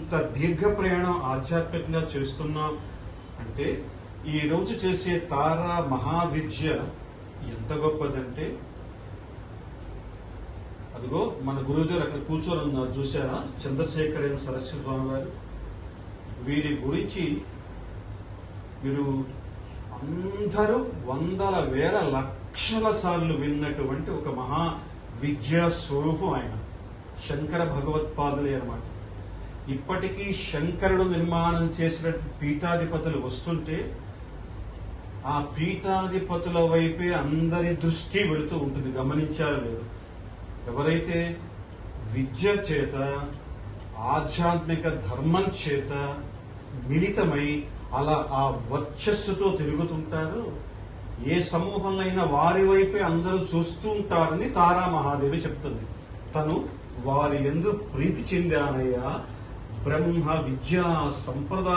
ఇంత దీర్ఘ ప్రయాణం ఆధ్యాత్మికంగా చేస్తున్నాం అంటే ఈ రోజు చేసే తారా మహావిద్య ఎంత గొప్పదంటే, అదిగో మన గురువుగారు అక్కడ కూర్చొని ఉన్నారు చూసారా, చంద్రశేఖరేంద్ర సరస్వతి స్వామి వారు. వీరి గురించి మీరు అందరూ వందల వేల లక్షల సార్లు విన్నటువంటి ఒక మహా విద్యా స్వరూపం ఆయన. శంకర భగవత్పాదులే అన్నమాట. ఇప్పటికీ శంకరుడు నిర్మాణం చేసినటువంటి పీఠాధిపతులు వస్తుంటే ఆ పీఠాధిపతుల వైపే అందరి దృష్టి వెళుతూ ఉంటుంది. గమనించారో లేదు? ఎవరైతే విద్య చేత ఆధ్యాత్మిక ధర్మం చేత మిళితమై అలా ఆ వర్చస్సుతో తిరుగుతుంటారో ఏ సమూహంలో అయినా వారి వైపే అందరూ చూస్తూ ఉంటారని తారా మహాదేవి చెప్తుంది. తను వారి యందు ప్రీతి చెందానయ్యా, బ్రహ్మ విద్యా సంప్రదాయ